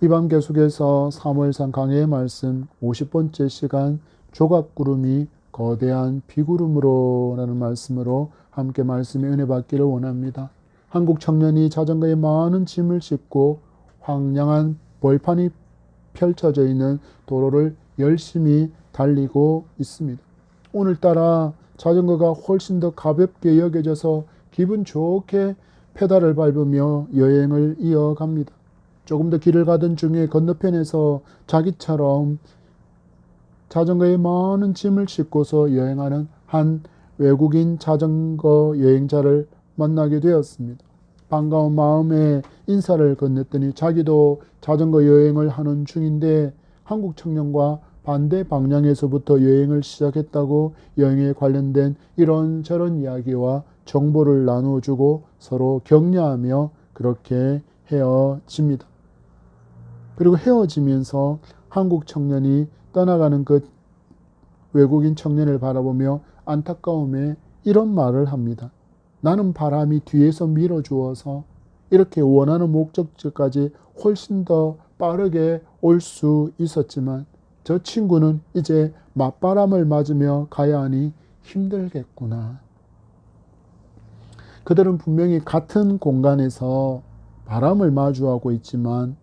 이 밤 계속해서 사무엘상 강해의 말씀 50번째 시간 조각구름이 거대한 비구름으로 라는 말씀으로 함께 말씀의 은혜 받기를 원합니다. 한국 청년이 자전거에 많은 짐을 싣고 황량한 벌판이 펼쳐져 있는 도로를 열심히 달리고 있습니다. 오늘따라 자전거가 훨씬 더 가볍게 여겨져서 기분 좋게 페달을 밟으며 여행을 이어갑니다. 조금 더 길을 가던 중에 건너편에서 자기처럼 자전거에 많은 짐을 싣고서 여행하는 한 외국인 자전거 여행자를 만나게 되었습니다. 반가운 마음에 인사를 건넸더니 자기도 자전거 여행을 하는 중인데 한국 청년과 반대 방향에서부터 여행을 시작했다고 여행에 관련된 이런저런 이야기와 정보를 나눠주고 서로 격려하며 그렇게 헤어집니다. 그리고 헤어지면서 한국 청년이 떠나가는 그 외국인 청년을 바라보며 안타까움에 이런 말을 합니다. 나는 바람이 뒤에서 밀어주어서 이렇게 원하는 목적지까지 훨씬 더 빠르게 올 수 있었지만 저 친구는 이제 맞바람을 맞으며 가야 하니 힘들겠구나. 그들은 분명히 같은 공간에서 바람을 마주하고 있지만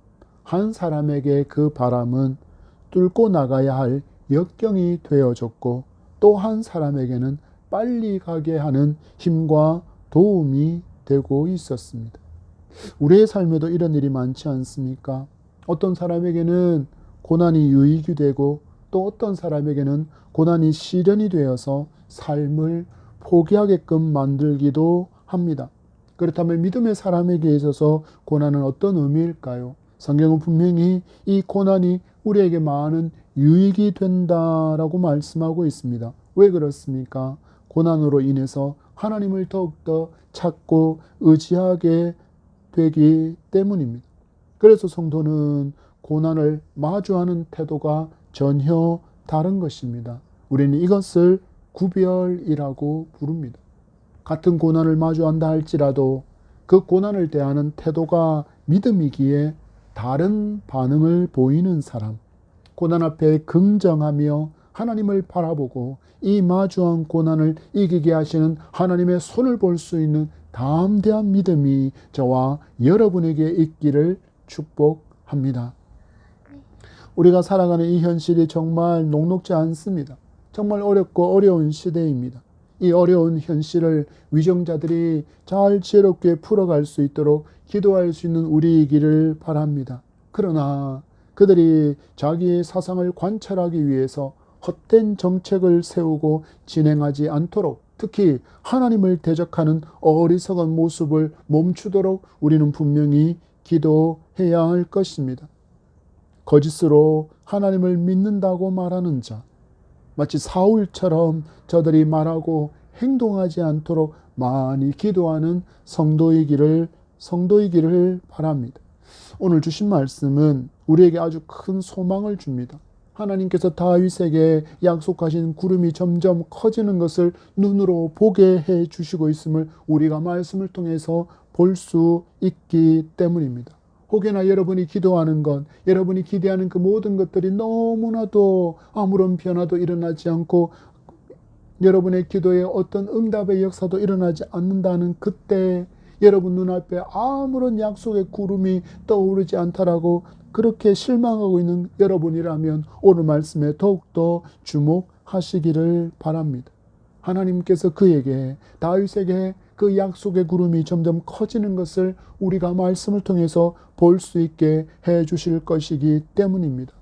한 사람에게 그 바람은 뚫고 나가야 할 역경이 되어졌고 또 한 사람에게는 빨리 가게 하는 힘과 도움이 되고 있었습니다. 우리의 삶에도 이런 일이 많지 않습니까? 어떤 사람에게는 고난이 유익이 되고 또 어떤 사람에게는 고난이 시련이 되어서 삶을 포기하게끔 만들기도 합니다. 그렇다면 믿음의 사람에게 있어서 고난은 어떤 의미일까요? 성경은 분명히 이 고난이 우리에게 많은 유익이 된다라고 말씀하고 있습니다. 왜 그렇습니까? 고난으로 인해서 하나님을 더욱더 찾고 의지하게 되기 때문입니다. 그래서 성도는 고난을 마주하는 태도가 전혀 다른 것입니다. 우리는 이것을 구별이라고 부릅니다. 같은 고난을 마주한다 할지라도 그 고난을 대하는 태도가 믿음이기에 다른 반응을 보이는 사람, 고난 앞에 긍정하며 하나님을 바라보고 이 마주한 고난을 이기게 하시는 하나님의 손을 볼 수 있는 담대한 믿음이 저와 여러분에게 있기를 축복합니다. 우리가 살아가는 이 현실이 정말 녹록지 않습니다. 정말 어렵고 어려운 시대입니다. 이 어려운 현실을 위정자들이 잘 지혜롭게 풀어갈 수 있도록 기도할 수 있는 우리이기를 바랍니다. 그러나 그들이 자기의 사상을 관찰하기 위해서 헛된 정책을 세우고 진행하지 않도록 특히 하나님을 대적하는 어리석은 모습을 멈추도록 우리는 분명히 기도해야 할 것입니다. 거짓으로 하나님을 믿는다고 말하는 자, 마치 사울처럼 저들이 말하고 행동하지 않도록 많이 기도하는 성도이기를 바랍니다. 오늘 주신 말씀은 우리에게 아주 큰 소망을 줍니다. 하나님께서 다윗에게 약속하신 구름이 점점 커지는 것을 눈으로 보게 해 주시고 있음을 우리가 말씀을 통해서 볼 수 있기 때문입니다. 혹여나 여러분이 기도하는 것, 여러분이 기대하는 그 모든 것들이 너무나도 아무런 변화도 일어나지 않고 여러분의 기도에 어떤 응답의 역사도 일어나지 않는다는 그때 여러분 눈앞에 아무런 약속의 구름이 떠오르지 않다라고 그렇게 실망하고 있는 여러분이라면 오늘 말씀에 더욱더 주목하시기를 바랍니다. 하나님께서 그에게 다윗에게 그 약속의 구름이 점점 커지는 것을 우리가 말씀을 통해서 볼 수 있게 해 주실 것이기 때문입니다.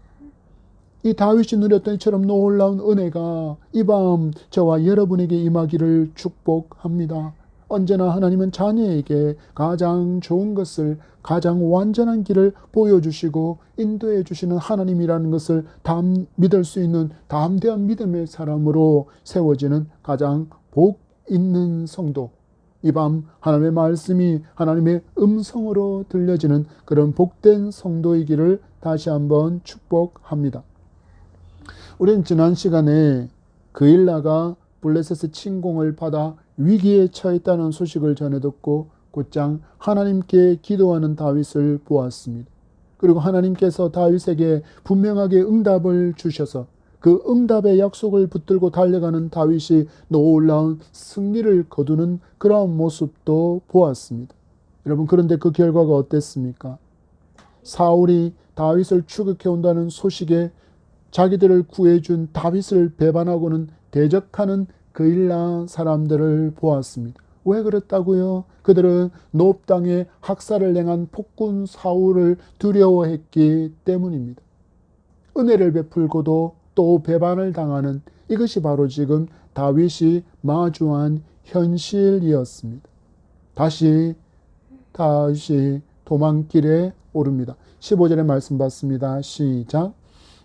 이 다윗이 누렸던 이처럼 놀라운 은혜가 이 밤 저와 여러분에게 임하기를 축복합니다. 언제나 하나님은 자녀에게 가장 좋은 것을 가장 완전한 길을 보여주시고 인도해 주시는 하나님이라는 것을 믿을 수 있는 담대한 믿음의 사람으로 세워지는 가장 복 있는 성도, 이 밤 하나님의 말씀이 하나님의 음성으로 들려지는 그런 복된 성도이기를 다시 한번 축복합니다. 우리는 지난 시간에 그일라가 블레셋의 침공을 받아 위기에 처했다는 소식을 전해 듣고 곧장 하나님께 기도하는 다윗을 보았습니다. 그리고 하나님께서 다윗에게 분명하게 응답을 주셔서 그 응답의 약속을 붙들고 달려가는 다윗이 놀라운 승리를 거두는 그러한 모습도 보았습니다. 여러분, 그런데 그 결과가 어땠습니까? 사울이 다윗을 추격해 온다는 소식에 자기들을 구해준 다윗을 배반하고는 대적하는 그일라 사람들을 보았습니다. 왜 그랬다고요? 그들은 노브 땅에 학살을 행한 폭군 사울을 두려워했기 때문입니다. 은혜를 베풀고도 또 배반을 당하는 이것이 바로 지금 다윗이 마주한 현실이었습니다. 다시 다윗이 도망길에 오릅니다. 15절의 말씀 받습니다. 시작.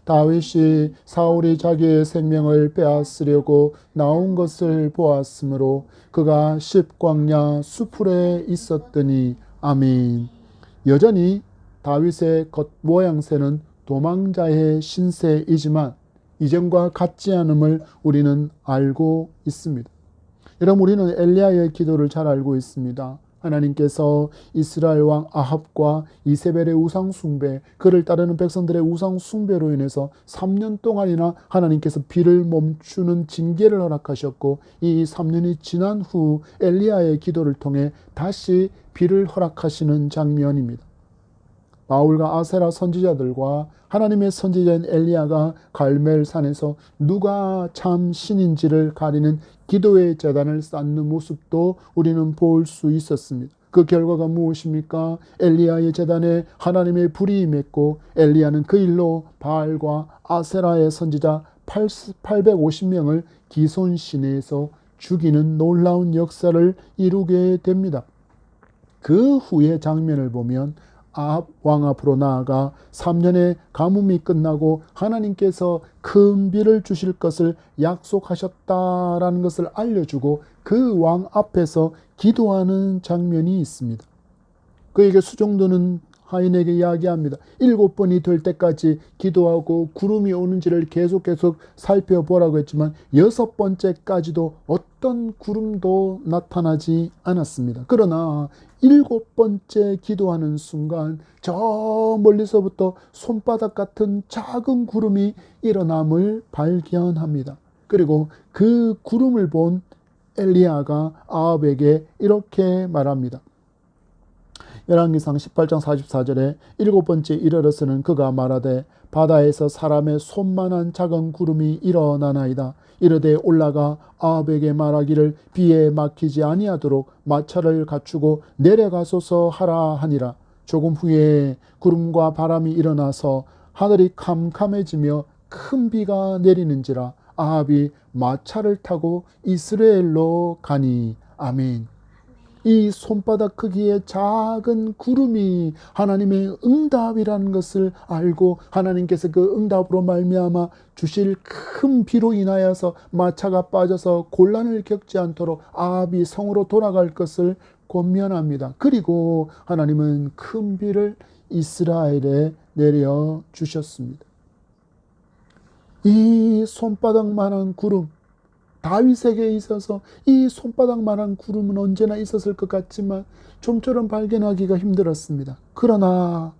다윗이 사울이 자기의 생명을 빼앗으려고 나온 것을 보았으므로 그가 십광야 수풀에 있었더니. 아멘. 여전히 다윗의 겉모양새는 도망자의 신세이지만 이전과 같지 않음을 우리는 알고 있습니다. 여러분, 우리는 엘리야의 기도를 잘 알고 있습니다. 하나님께서 이스라엘 왕 아합과 이세벨의 우상 숭배, 그를 따르는 백성들의 우상 숭배로 인해서 3년 동안이나 하나님께서 비를 멈추는 징계를 허락하셨고, 이 3년이 지난 후 엘리야의 기도를 통해 다시 비를 허락하시는 장면입니다. 바울과 아세라 선지자들과 하나님의 선지자인 엘리야가 갈멜산에서 누가 참 신인지를 가리는 기도의 제단을 쌓는 모습도 우리는 볼 수 있었습니다. 그 결과가 무엇입니까? 엘리야의 제단에 하나님의 불이 임했고, 엘리야는 그 일로 바알과 아세라의 선지자 850명을 기손 시내에서 죽이는 놀라운 역사를 이루게 됩니다. 그 후의 장면을 보면 아합 왕 앞으로 나아가 3년의 가뭄이 끝나고 하나님께서 큰 비를 주실 것을 약속하셨다라는 것을 알려주고 그 왕 앞에서 기도하는 장면이 있습니다. 그에게 수종드는 하인에게 이야기합니다. 7번이 될 때까지 기도하고 구름이 오는지를 계속 살펴보라고 했지만 6번째까지도 어떤 구름도 나타나지 않았습니다. 그러나 7번째 기도하는 순간 저 멀리서부터 손바닥 같은 작은 구름이 일어남을 발견합니다. 그리고 그 구름을 본 엘리야가 아합에게 이렇게 말합니다. 열왕기상 18장 44절에 7번째 이르러서는 그가 말하되 바다에서 사람의 손만한 작은 구름이 일어나나이다. 이르되 올라가 아합에게 말하기를 비에 막히지 아니하도록 마차를 갖추고 내려가소서 하라 하니라. 조금 후에 구름과 바람이 일어나서 하늘이 캄캄해지며 큰 비가 내리는지라. 아합이 마차를 타고 이스라엘로 가니. 아멘. 이 손바닥 크기의 작은 구름이 하나님의 응답이라는 것을 알고 하나님께서 그 응답으로 말미암아 주실 큰 비로 인하여서 마차가 빠져서 곤란을 겪지 않도록 아합이 성으로 돌아갈 것을 권면합니다. 그리고 하나님은 큰 비를 이스라엘에 내려 주셨습니다. 이 손바닥만한 구름, 다윗에게 있어서 이 손바닥만한 구름은 언제나 있었을 것 같지만 좀처럼 발견하기가 힘들었습니다. 그러나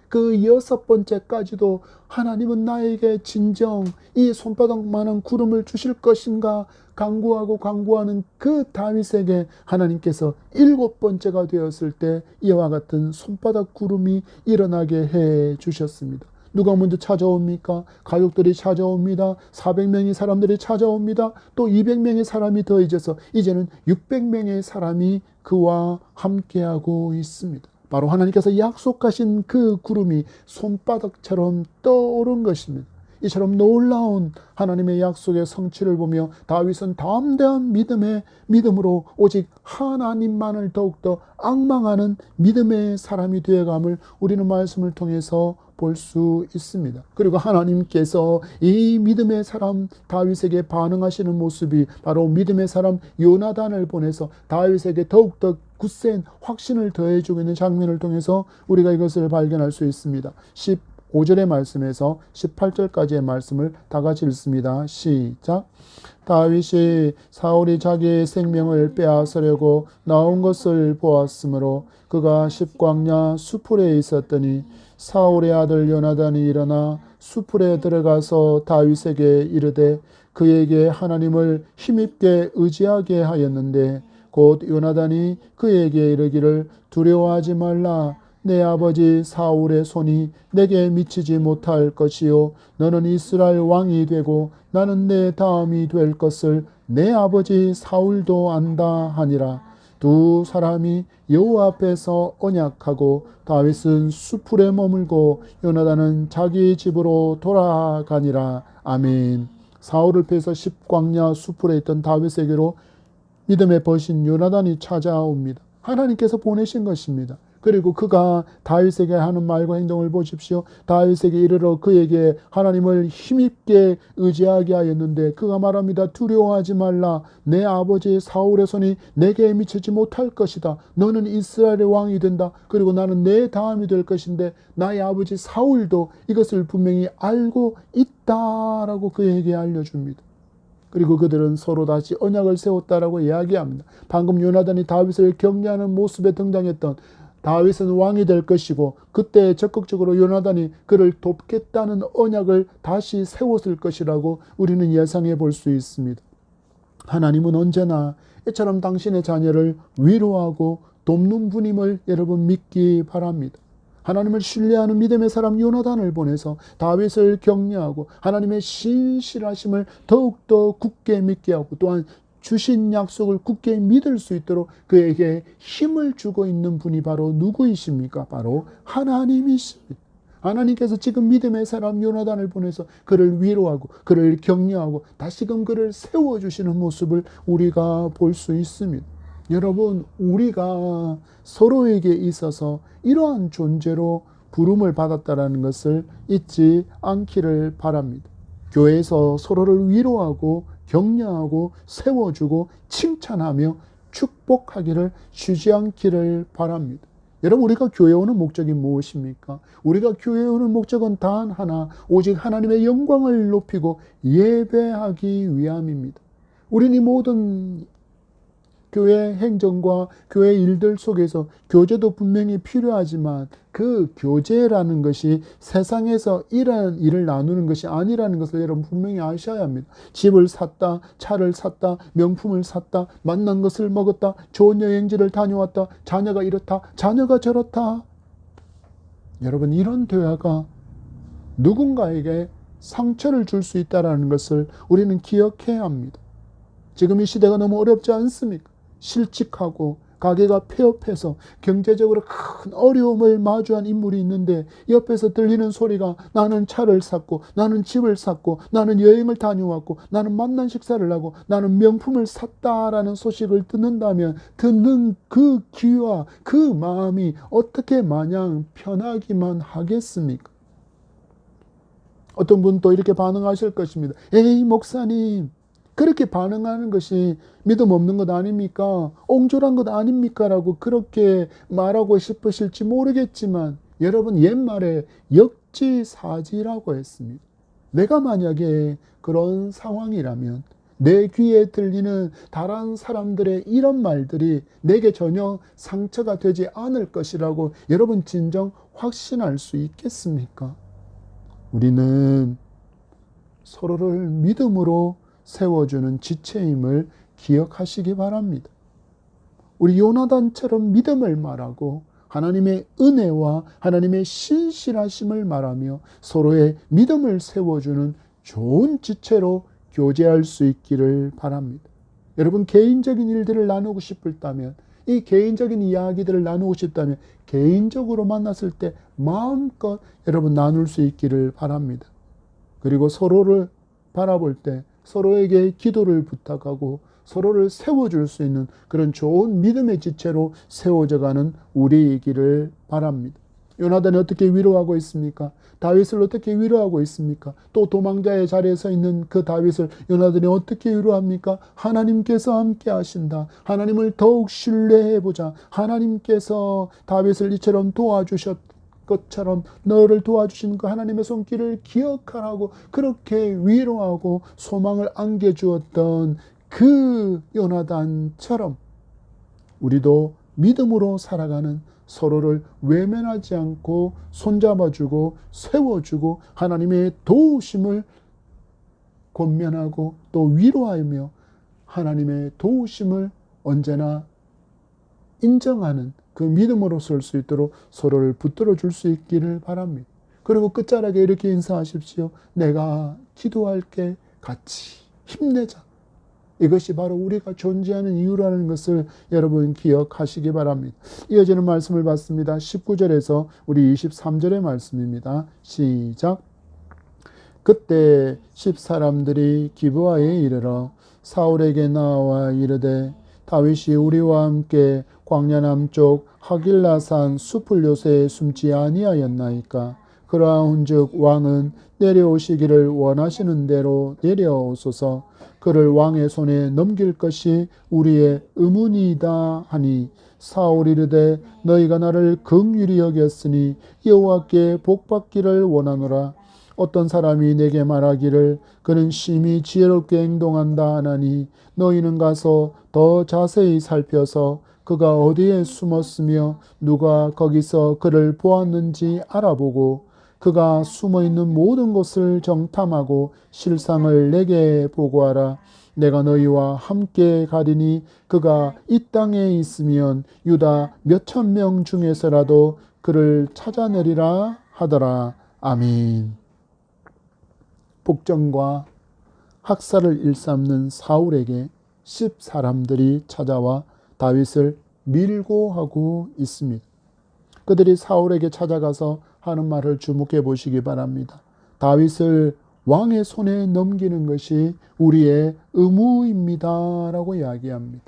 그 6번째까지도 하나님은 나에게 진정 이 손바닥만한 구름을 주실 것인가 간구하는 그 다윗에게 하나님께서 7번째가 되었을 때 이와 같은 손바닥 구름이 일어나게 해 주셨습니다. 누가 먼저 찾아옵니까? 가족들이 찾아옵니다. 400명의 사람들이 찾아옵니다. 또 200명의 사람이 더해져서 이제는 600명의 사람이 그와 함께하고 있습니다. 바로 하나님께서 약속하신 그 구름이 손바닥처럼 떠오른 것입니다. 이처럼 놀라운 하나님의 약속의 성취를 보며 다윗은 담대한 믿음으로 오직 하나님만을 더욱더 앙망하는 믿음의 사람이 되어감을 우리는 말씀을 통해서 볼 수 있습니다. 그리고 하나님께서 이 믿음의 사람 다윗에게 반응하시는 모습이 바로 믿음의 사람 요나단을 보내서 다윗에게 더욱더 굳센 확신을 더해주고 있는 장면을 통해서 우리가 이것을 발견할 수 있습니다. 5절의 말씀에서 18절까지의 말씀을 다 같이 읽습니다. 시작. 다윗이 사울이 자기의 생명을 빼앗으려고 나온 것을 보았으므로 그가 십광야 수풀에 있었더니 사울의 아들 요나단이 일어나 수풀에 들어가서 다윗에게 이르되 그에게 하나님을 힘입게 의지하게 하였는데 곧 요나단이 그에게 이르기를 두려워하지 말라. 내 아버지 사울의 손이 내게 미치지 못할 것이요 너는 이스라엘 왕이 되고 나는 내 다음이 될 것을 내 아버지 사울도 안다 하니라. 두 사람이 여호와 앞에서 언약하고 다윗은 수풀에 머물고 요나단은 자기 집으로 돌아가니라. 아멘. 사울을 패해서 십광야 수풀에 있던 다윗에게로 믿음의 벗인 요나단이 찾아옵니다. 하나님께서 보내신 것입니다. 그리고 그가 다윗에게 하는 말과 행동을 보십시오. 다윗에게 이르러 그에게 하나님을 힘입게 의지하게 하였는데 그가 말합니다. 두려워하지 말라. 내 아버지 사울의 손이 내게 미치지 못할 것이다. 너는 이스라엘의 왕이 된다. 그리고 나는 내 다음이 될 것인데 나의 아버지 사울도 이것을 분명히 알고 있다라고 그에게 알려줍니다. 그리고 그들은 서로 다시 언약을 세웠다라고 이야기합니다. 방금 요나단이 다윗을 격려하는 모습에 등장했던 다윗은 왕이 될 것이고 그때 적극적으로 요나단이 그를 돕겠다는 언약을 다시 세웠을 것이라고 우리는 예상해 볼 수 있습니다. 하나님은 언제나 이처럼 당신의 자녀를 위로하고 돕는 분임을 여러분 믿기 바랍니다. 하나님을 신뢰하는 믿음의 사람 요나단을 보내서 다윗을 격려하고 하나님의 신실하심을 더욱더 굳게 믿게 하고 또한 주신 약속을 굳게 믿을 수 있도록 그에게 힘을 주고 있는 분이 바로 누구이십니까? 바로 하나님이십니다. 하나님께서 지금 믿음의 사람 요나단을 보내서 그를 위로하고 그를 격려하고 다시금 그를 세워주시는 모습을 우리가 볼 수 있습니다. 여러분, 우리가 서로에게 있어서 이러한 존재로 부름을 받았다는 것을 잊지 않기를 바랍니다. 교회에서 서로를 위로하고 격려하고 세워주고 칭찬하며 축복하기를 쉬지 않기를 바랍니다. 여러분, 우리가 교회 오는 목적이 무엇입니까? 우리가 교회 오는 목적은 단 하나, 오직 하나님의 영광을 높이고 예배하기 위함입니다. 우리는 이 모든 교회 행정과 교회 일들 속에서 교제도 분명히 필요하지만 그 교제라는 것이 세상에서 이런 일을 나누는 것이 아니라는 것을 여러분 분명히 아셔야 합니다. 집을 샀다, 차를 샀다, 명품을 샀다, 만난 것을 먹었다, 좋은 여행지를 다녀왔다, 자녀가 이렇다, 자녀가 저렇다. 여러분, 이런 대화가 누군가에게 상처를 줄 수 있다는 것을 우리는 기억해야 합니다. 지금 이 시대가 너무 어렵지 않습니까? 실직하고 가게가 폐업해서 경제적으로 큰 어려움을 마주한 인물이 있는데 옆에서 들리는 소리가 나는 차를 샀고 나는 집을 샀고 나는 여행을 다녀왔고 나는 만난 식사를 하고 나는 명품을 샀다라는 소식을 듣는다면 듣는 그 귀와 그 마음이 어떻게 마냥 편하기만 하겠습니까? 어떤 분 또 이렇게 반응하실 것입니다. 에이 목사님, 그렇게 반응하는 것이 믿음 없는 것 아닙니까? 옹졸한 것 아닙니까? 라고 그렇게 말하고 싶으실지 모르겠지만 여러분, 옛말에 역지사지라고 했습니다. 내가 만약에 그런 상황이라면 내 귀에 들리는 다른 사람들의 이런 말들이 내게 전혀 상처가 되지 않을 것이라고 여러분 진정 확신할 수 있겠습니까? 우리는 서로를 믿음으로 세워주는 지체임을 기억하시기 바랍니다. 우리 요나단처럼 믿음을 말하고 하나님의 은혜와 하나님의 신실하심을 말하며 서로의 믿음을 세워주는 좋은 지체로 교제할 수 있기를 바랍니다. 여러분, 개인적인 일들을 나누고 싶다면, 이 개인적인 이야기들을 나누고 싶다면 개인적으로 만났을 때 마음껏 여러분 나눌 수 있기를 바랍니다. 그리고 서로를 바라볼 때 서로에게 기도를 부탁하고 서로를 세워줄 수 있는 그런 좋은 믿음의 지체로 세워져가는 우리이기를 바랍니다. 요나단이 어떻게 위로하고 있습니까? 다윗을 어떻게 위로하고 있습니까? 또 도망자의 자리에 서 있는 그 다윗을 요나단이 어떻게 위로합니까? 하나님께서 함께 하신다. 하나님을 더욱 신뢰해보자. 하나님께서 다윗을 이처럼 도와주셨고 것처럼 너를 도와주신 그 하나님의 손길을 기억하라고 그렇게 위로하고 소망을 안겨주었던 그 요나단처럼 우리도 믿음으로 살아가는, 서로를 외면하지 않고 손잡아주고 세워주고 하나님의 도우심을 권면하고 또 위로하며 하나님의 도우심을 언제나 인정하는 그 믿음으로 설 수 있도록 서로를 붙들어 줄 수 있기를 바랍니다. 그리고 끝자락에 이렇게 인사하십시오. 내가 기도할게. 같이 힘내자. 이것이 바로 우리가 존재하는 이유라는 것을 여러분 기억하시기 바랍니다. 이어지는 말씀을 받습니다. 19절에서 우리 23절의 말씀입니다. 시작. 그때 10사람들이 기브아에 이르러 사울에게 나와 이르되 다윗이 우리와 함께 광야 남쪽 하길라산 숲을 요새에 숨지 아니하였나이까. 그러한즉 왕은 내려오시기를 원하시는 대로 내려오소서. 그를 왕의 손에 넘길 것이 우리의 의문이다 하니 사울이 이르되 너희가 나를 긍휼히 여겼으니 여호와께 복받기를 원하노라. 어떤 사람이 내게 말하기를 그는 심히 지혜롭게 행동한다 하나니 너희는 가서 더 자세히 살펴서 그가 어디에 숨었으며 누가 거기서 그를 보았는지 알아보고 그가 숨어있는 모든 곳을 정탐하고 실상을 내게 보고하라. 내가 너희와 함께 가리니 그가 이 땅에 있으면 유다 몇천 명 중에서라도 그를 찾아내리라 하더라. 아멘. 복종과 학살을 일삼는 사울에게 10사람들이 찾아와 다윗을 밀고 하고 있습니다. 그들이 사울에게 찾아가서 하는 말을 주목해 보시기 바랍니다. 다윗을 왕의 손에 넘기는 것이 우리의 의무입니다 라고 이야기합니다.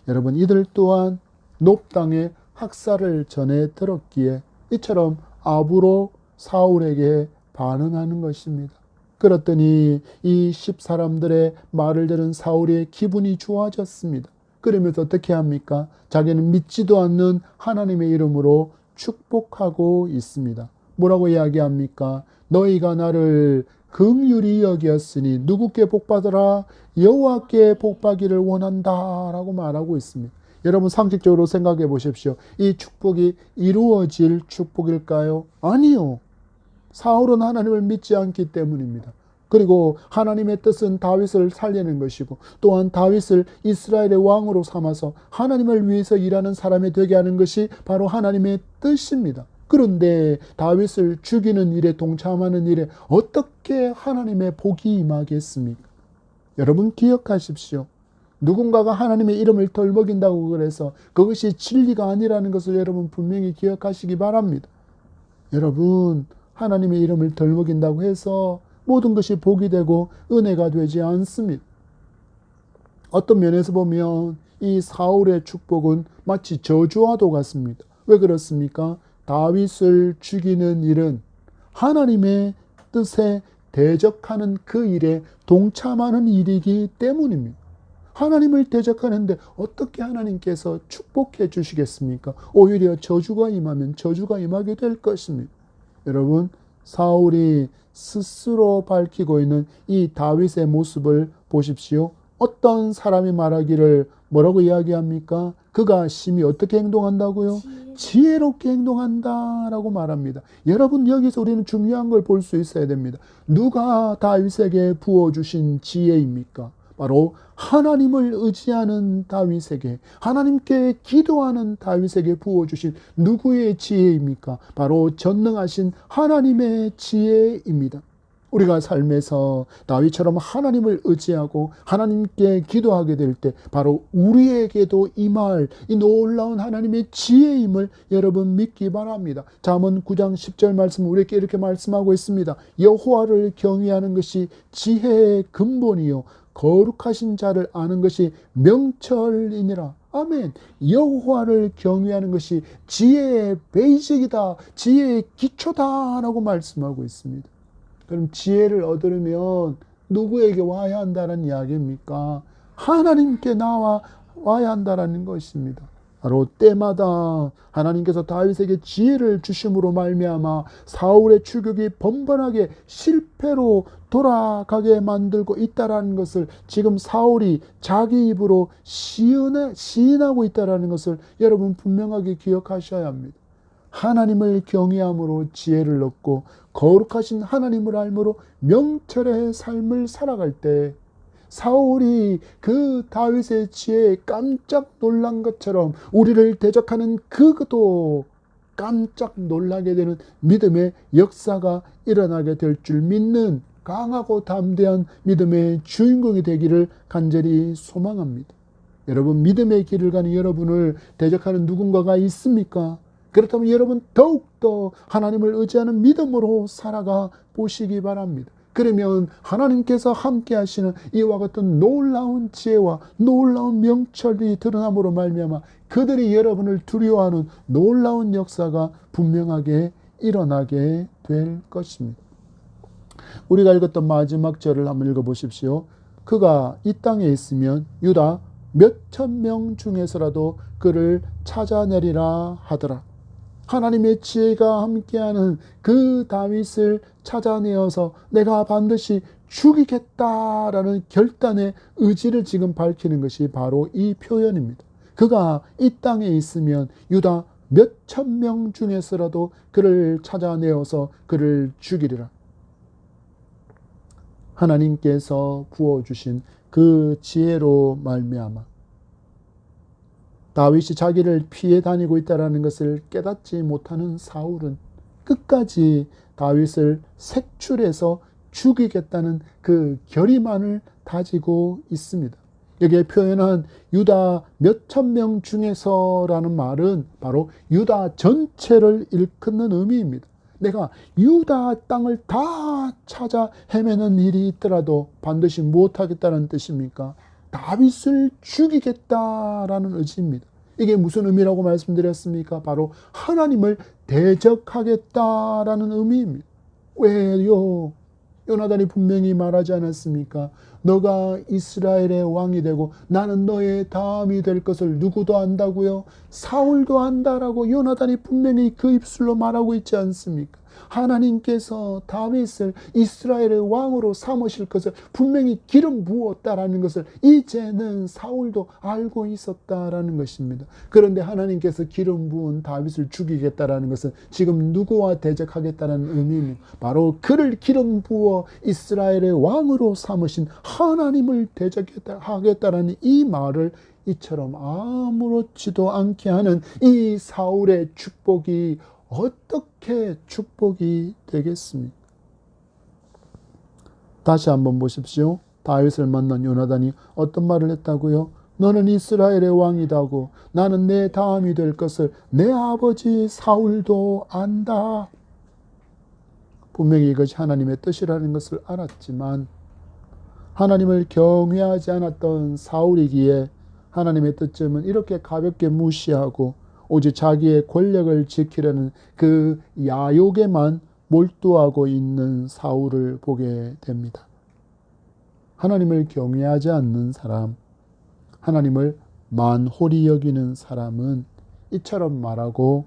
여러분, 이들 또한 놉 땅의 학살을 전해 들었기에 이처럼 압으로 사울에게 반응하는 것입니다. 그랬더니 이 10사람들의 말을 들은 사울의 기분이 좋아졌습니다. 그러면서 어떻게 합니까? 자기는 믿지도 않는 하나님의 이름으로 축복하고 있습니다. 뭐라고 이야기합니까? 너희가 나를 긍휼히 여겼으니 누구께 복받으라? 여호와께 복받기를 원한다 라고 말하고 있습니다. 여러분, 상식적으로 생각해 보십시오. 이 축복이 이루어질 축복일까요? 아니요. 사울은 하나님을 믿지 않기 때문입니다. 그리고 하나님의 뜻은 다윗을 살리는 것이고 또한 다윗을 이스라엘의 왕으로 삼아서 하나님을 위해서 일하는 사람이 되게 하는 것이 바로 하나님의 뜻입니다. 그런데 다윗을 죽이는 일에 동참하는 일에 어떻게 하나님의 복이 임하겠습니까? 여러분 기억하십시오. 누군가가 하나님의 이름을 덜먹인다고 그래서 그것이 진리가 아니라는 것을 여러분 분명히 기억하시기 바랍니다. 여러분, 하나님의 이름을 덜먹인다고 해서 모든 것이 복이 되고 은혜가 되지 않습니다. 어떤 면에서 보면 이 사울의 축복은 마치 저주와도 같습니다. 왜 그렇습니까? 다윗을 죽이는 일은 하나님의 뜻에 대적하는 그 일에 동참하는 일이기 때문입니다. 하나님을 대적하는데 어떻게 하나님께서 축복해 주시겠습니까? 오히려 저주가 임하면 저주가 임하게 될 것입니다. 여러분, 사울이 스스로 밝히고 있는 이 다윗의 모습을 보십시오. 어떤 사람이 말하기를 뭐라고 이야기합니까? 그가 심히 어떻게 행동한다고요? 지혜롭게 행동한다라고 말합니다. 여러분, 여기서 우리는 중요한 걸 볼 수 있어야 됩니다. 누가 다윗에게 부어주신 지혜입니까? 바로 하나님을 의지하는 다윗에게, 하나님께 기도하는 다윗에게 부어주신 누구의 지혜입니까? 바로 전능하신 하나님의 지혜입니다. 우리가 삶에서 다윗처럼 하나님을 의지하고 하나님께 기도하게 될 때 바로 우리에게도 임할 이 놀라운 하나님의 지혜임을 여러분 믿기 바랍니다. 잠언 9장 10절 말씀 우리에게 이렇게 말씀하고 있습니다. 여호와를 경외하는 것이 지혜의 근본이요 거룩하신 자를 아는 것이 명철이니라. 아멘. 여호와를 경외하는 것이 지혜의 베이직이다, 지혜의 기초다라고 말씀하고 있습니다. 그럼 지혜를 얻으려면 누구에게 와야 한다는 이야기입니까? 하나님께 와야 한다는 것입니다. 바로 때마다 하나님께서 다윗에게 지혜를 주심으로 말미암아 사울의 추격이 번번하게 실패로 돌아가게 만들고 있다라는 것을 지금 사울이 자기 입으로 시인하고 있다라는 것을 여러분 분명하게 기억하셔야 합니다. 하나님을 경외함으로 지혜를 얻고 거룩하신 하나님을 알므로 명철의 삶을 살아갈 때 사울이 그 다윗의 지혜에 깜짝 놀란 것처럼 우리를 대적하는 그도 깜짝 놀라게 되는 믿음의 역사가 일어나게 될 줄 믿는 강하고 담대한 믿음의 주인공이 되기를 간절히 소망합니다. 여러분, 믿음의 길을 가는 여러분을 대적하는 누군가가 있습니까? 그렇다면 여러분 더욱더 하나님을 의지하는 믿음으로 살아가 보시기 바랍니다. 그러면 하나님께서 함께 하시는 이와 같은 놀라운 지혜와 놀라운 명철이 드러남으로 말미암아 그들이 여러분을 두려워하는 놀라운 역사가 분명하게 일어나게 될 것입니다. 우리가 읽었던 마지막 절을 한번 읽어보십시오. 그가 이 땅에 있으면 유다 몇천 명 중에서라도 그를 찾아내리라 하더라. 하나님의 지혜가 함께하는 그 다윗을 찾아내어서 내가 반드시 죽이겠다라는 결단의 의지를 지금 밝히는 것이 바로 이 표현입니다. 그가 이 땅에 있으면 유다 몇천 명 중에서라도 그를 찾아내어서 그를 죽이리라. 하나님께서 부어주신 그 지혜로 말미암아 다윗이 자기를 피해 다니고 있다는 것을 깨닫지 못하는 사울은 끝까지 다윗을 색출해서 죽이겠다는 그 결의만을 다지고 있습니다. 여기에 표현한 유다 몇천 명 중에서라는 말은 바로 유다 전체를 일컫는 의미입니다. 내가 유다 땅을 다 찾아 헤매는 일이 있더라도 반드시 못하겠다는 뜻입니까? 다윗을 죽이겠다라는 의지입니다. 이게 무슨 의미라고 말씀드렸습니까? 바로 하나님을 대적하겠다라는 의미입니다. 왜요? 요나단이 분명히 말하지 않았습니까? 너가 이스라엘의 왕이 되고 나는 너의 다음이 될 것을 누구도 안다고요? 사울도 안다라고 요나단이 분명히 그 입술로 말하고 있지 않습니까? 하나님께서 다윗을 이스라엘의 왕으로 삼으실 것을 분명히 기름 부었다라는 것을 이제는 사울도 알고 있었다라는 것입니다. 그런데 하나님께서 기름 부은 다윗을 죽이겠다라는 것은 지금 누구와 대적하겠다는 의미입니다. 바로 그를 기름 부어 이스라엘의 왕으로 삼으신 하나님을 대적하겠다라는 이 말을 이처럼 아무렇지도 않게 하는 이 사울의 축복이 어떻게 축복이 되겠습니까? 다시 한번 보십시오. 다윗을 만난 요나단이 어떤 말을 했다고요? 너는 이스라엘의 왕이다고 나는 내 다음이 될 것을 내 아버지 사울도 안다. 분명히 이것이 하나님의 뜻이라는 것을 알았지만 하나님을 경외하지 않았던 사울이기에 하나님의 뜻쯤은 이렇게 가볍게 무시하고 오직 자기의 권력을 지키려는 그 야욕에만 몰두하고 있는 사울을 보게 됩니다. 하나님을 경외하지 않는 사람, 하나님을 만홀히 여기는 사람은 이처럼 말하고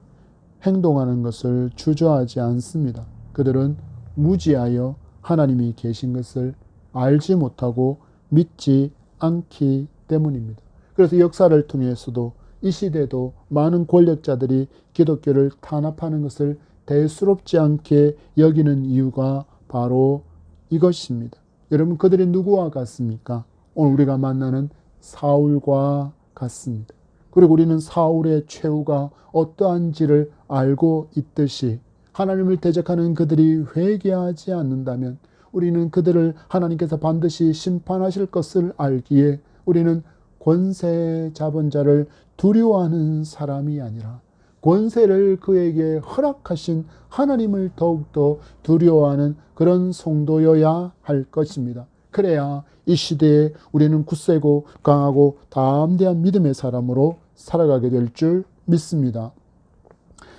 행동하는 것을 주저하지 않습니다. 그들은 무지하여 하나님이 계신 것을 알지 못하고 믿지 않기 때문입니다. 그래서 역사를 통해서도 이 시대도 많은 권력자들이 기독교를 탄압하는 것을 대수롭지 않게 여기는 이유가 바로 이것입니다. 여러분, 그들이 누구와 같습니까? 오늘 우리가 만나는 사울과 같습니다. 그리고 우리는 사울의 최후가 어떠한지를 알고 있듯이 하나님을 대적하는 그들이 회개하지 않는다면 우리는 그들을 하나님께서 반드시 심판하실 것을 알기에 우리는 권세 잡은 자를 두려워하는 사람이 아니라 권세를 그에게 허락하신 하나님을 더욱더 두려워하는 그런 성도여야 할 것입니다. 그래야 이 시대에 우리는 굳세고 강하고 담대한 믿음의 사람으로 살아가게 될 줄 믿습니다.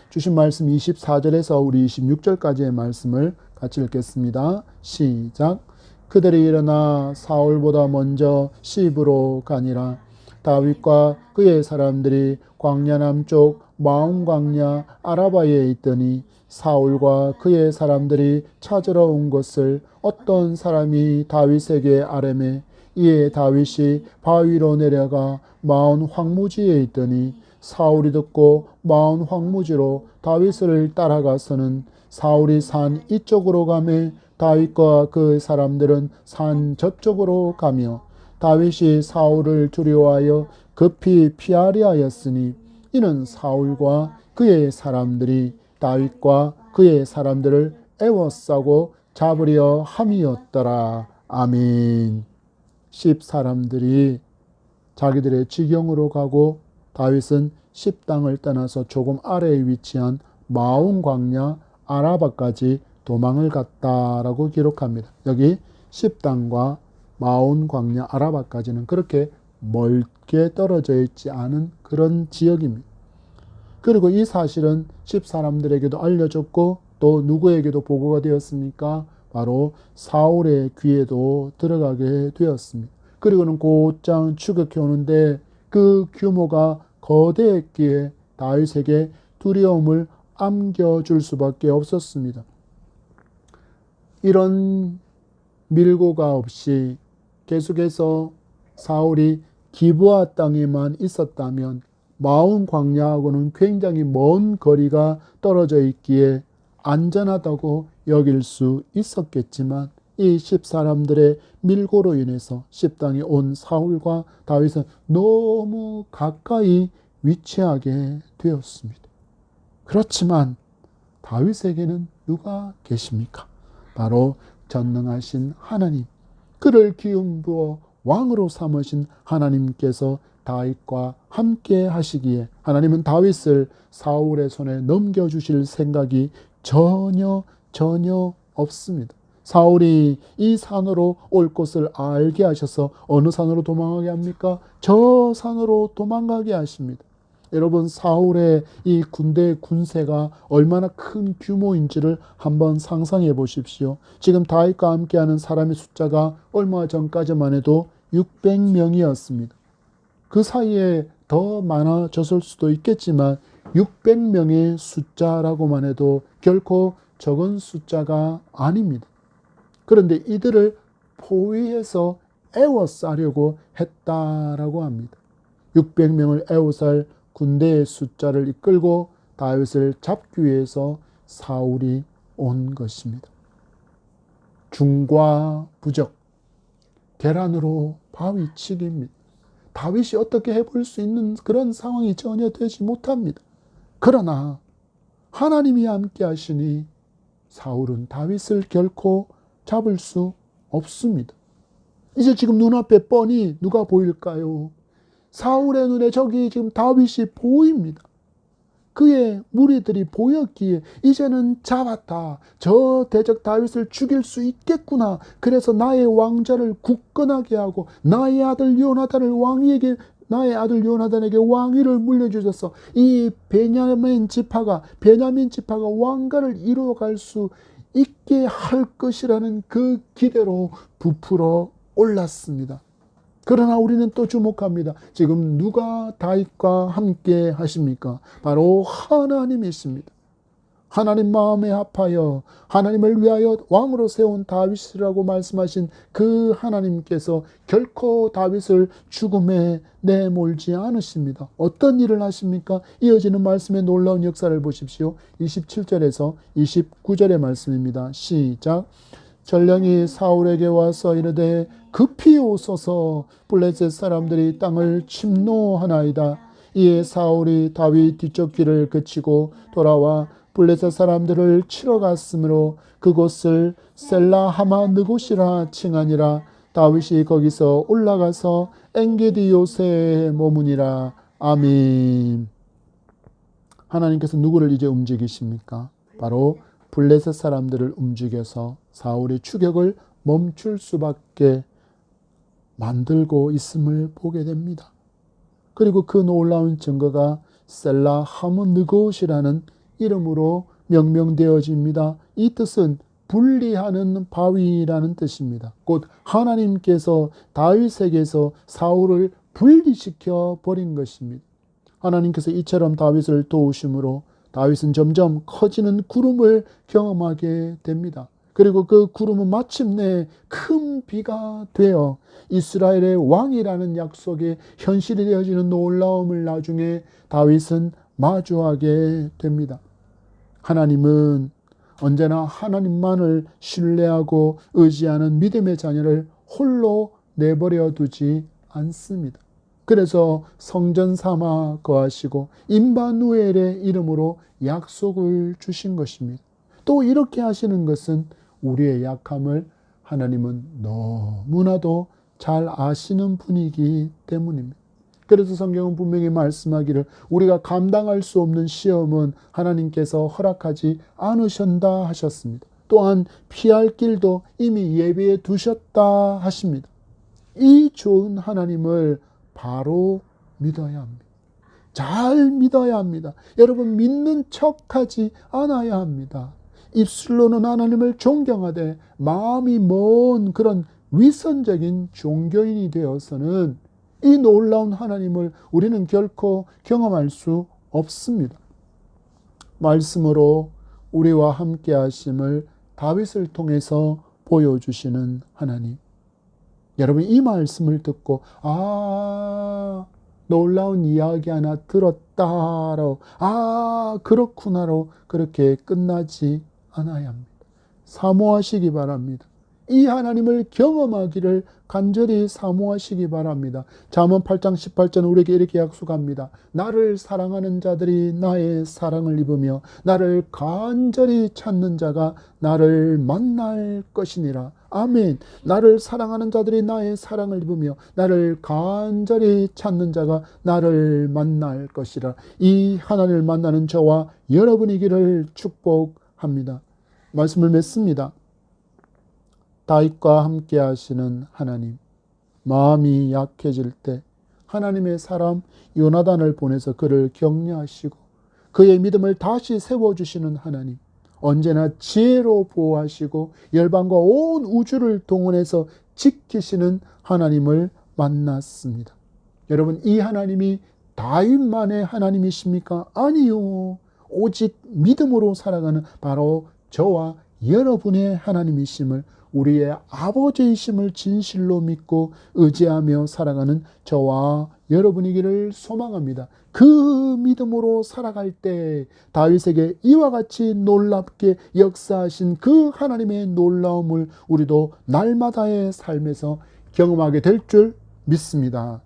주신 말씀 24절에서 우리 26절까지의 말씀을 같이 읽겠습니다. 시작. 그들이 일어나 사울보다 먼저 시브로 가니라. 다윗과 그의 사람들이 광야 남쪽 마온 광야 아라바에 있더니 사울과 그의 사람들이 찾으러 온 것을 어떤 사람이 다윗에게 아뢰매 이에 다윗이 바위로 내려가 마온 황무지에 있더니 사울이 듣고 마온 황무지로 다윗을 따라가서는 사울이 산 이쪽으로 가매 다윗과 그 사람들은 산 저쪽으로 가며 다윗이 사울을 두려워하여 급히 피하려 하였으니 이는 사울과 그의 사람들이 다윗과 그의 사람들을 애워싸고 잡으려 함이었더라. 아멘. 10사람들이 자기들의 지경으로 가고 다윗은 10당을 떠나서 조금 아래에 위치한 마온 광야 아라바까지 도망을 갔다라고 기록합니다. 여기 10당과 마온 광야 아라바까지는 그렇게 멀게 떨어져 있지 않은 그런 지역입니다. 그리고 이 사실은 10사람들에게도 알려졌고 또 누구에게도 보고가 되었습니까? 바로 사울의 귀에도 들어가게 되었습니다. 그리고는 곧장 추격해 오는데 그 규모가 거대했기에 다윗에게 두려움을 안겨줄 수밖에 없었습니다. 이런 밀고가 없이 계속해서 사울이 기브아 땅에만 있었다면 마온 광야하고는 굉장히 먼 거리가 떨어져 있기에 안전하다고 여길 수 있었겠지만 이 10사람들의 밀고로 인해서 10당에 온 사울과 다윗은 너무 가까이 위치하게 되었습니다. 그렇지만 다윗에게는 누가 계십니까? 바로 전능하신 하나님, 그를 기름 부어 왕으로 삼으신 하나님께서 다윗과 함께 하시기에 하나님은 다윗을 사울의 손에 넘겨주실 생각이 전혀 없습니다. 사울이 이 산으로 올 것을 알게 하셔서 어느 산으로 도망가게 합니까? 저 산으로 도망가게 하십니다. 여러분, 사울의 이 군대의 군세가 얼마나 큰 규모인지를 한번 상상해 보십시오. 지금 다윗과 함께하는 사람의 숫자가 얼마 전까지만 해도 600명이었습니다. 그 사이에 더 많아졌을 수도 있겠지만 600명의 숫자라고만 해도 결코 적은 숫자가 아닙니다. 그런데 이들을 포위해서 애워싸려고 했다라고 합니다. 600명을 애워쌀 군대의 숫자를 이끌고 다윗을 잡기 위해서 사울이 온 것입니다. 중과 부적, 계란으로 바위치기입니다. 다윗이 어떻게 해볼 수 있는 그런 상황이 전혀 되지 못합니다. 그러나 하나님이 함께 하시니 사울은 다윗을 결코 잡을 수 없습니다. 이제 지금 눈앞에 뻔히 누가 보일까요? 사울의 눈에 저기 지금 다윗이 보입니다. 그의 무리들이 보였기에 이제는 잡았다. 저 대적 다윗을 죽일 수 있겠구나. 그래서 나의 왕자를 굳건하게 하고 나의 아들 요나단에게 왕위를 물려주셔서 이 베냐민 지파가 왕가를 이루어갈 수 있게 할 것이라는 그 기대로 부풀어 올랐습니다. 그러나 우리는 또 주목합니다. 지금 누가 다윗과 함께 하십니까? 바로 하나님이십니다. 하나님 마음에 합하여 하나님을 위하여 왕으로 세운 다윗이라고 말씀하신 그 하나님께서 결코 다윗을 죽음에 내몰지 않으십니다. 어떤 일을 하십니까? 이어지는 말씀의 놀라운 역사를 보십시오. 27절에서 29절의 말씀입니다. 시작. 전령이 사울에게 와서 이르되 급히 오소서, 블레셋 사람들이 땅을 침노하나이다. 이에 사울이 다윗 뒤쪽 길을 그치고 돌아와 블레셋 사람들을 치러 갔으므로 그곳을 셀라 하마 느곳이라 칭하니라. 다윗이 거기서 올라가서 엔게디 요새에 머무니라. 아멘. 하나님께서 누구를 이제 움직이십니까? 바로 블레셋 사람들을 움직여서 사울의 추격을 멈출 수밖에 만들고 있음을 보게 됩니다. 그리고 그 놀라운 증거가 셀라 하마 느곳이라는 이름으로 명명되어집니다. 이 뜻은 분리하는 바위라는 뜻입니다. 곧 하나님께서 다윗에게서 사울을 분리시켜 버린 것입니다. 하나님께서 이처럼 다윗을 도우심으로 다윗은 점점 커지는 구름을 경험하게 됩니다. 그리고 그 구름은 마침내 큰 비가 되어 이스라엘의 왕이라는 약속이 현실이 되어지는 놀라움을 나중에 다윗은 마주하게 됩니다. 하나님은 언제나 하나님만을 신뢰하고 의지하는 믿음의 자녀를 홀로 내버려 두지 않습니다. 그래서 성전 삼아 거하시고 임마누엘의 이름으로 약속을 주신 것입니다. 또 이렇게 하시는 것은 우리의 약함을 하나님은 너무나도 잘 아시는 분이기 때문입니다. 그래서 성경은 분명히 말씀하기를 우리가 감당할 수 없는 시험은 하나님께서 허락하지 않으신다 하셨습니다. 또한 피할 길도 이미 예비해 두셨다 하십니다. 이 좋은 하나님을 바로 믿어야 합니다. 잘 믿어야 합니다. 여러분, 믿는 척하지 않아야 합니다. 입술로는 하나님을 존경하되 마음이 먼 그런 위선적인 종교인이 되어서는 이 놀라운 하나님을 우리는 결코 경험할 수 없습니다. 말씀으로 우리와 함께 하심을 다윗을 통해서 보여주시는 하나님. 여러분, 이 말씀을 듣고 놀라운 이야기 하나 들었다로 그렇구나로 그렇게 끝나지 않아야 합니다. 사모하시기 바랍니다. 이 하나님을 경험하기를 간절히 사모하시기 바랍니다. 잠언 8장 18절 우리에게 이렇게 약속합니다. 나를 사랑하는 자들이 나의 사랑을 입으며 나를 간절히 찾는 자가 나를 만날 것이니라. 아멘. 나를 사랑하는 자들이 나의 사랑을 입으며 나를 간절히 찾는 자가 나를 만날 것이라. 이 하나님을 만나는 저와 여러분이기를 축복합니다. 말씀을 맺습니다. 다윗과 함께 하시는 하나님, 마음이 약해질 때 하나님의 사람 요나단을 보내서 그를 격려하시고 그의 믿음을 다시 세워주시는 하나님, 언제나 지혜로 보호하시고 열방과 온 우주를 동원해서 지키시는 하나님을 만났습니다. 여러분, 이 하나님이 다윗만의 하나님이십니까? 아니요. 오직 믿음으로 살아가는 바로 저와 여러분의 하나님이심을, 우리의 아버지이심을 진실로 믿고 의지하며 살아가는 저와 여러분이기를 소망합니다. 그 믿음으로 살아갈 때 다윗에게 이와 같이 놀랍게 역사하신 그 하나님의 놀라움을 우리도 날마다의 삶에서 경험하게 될 줄 믿습니다.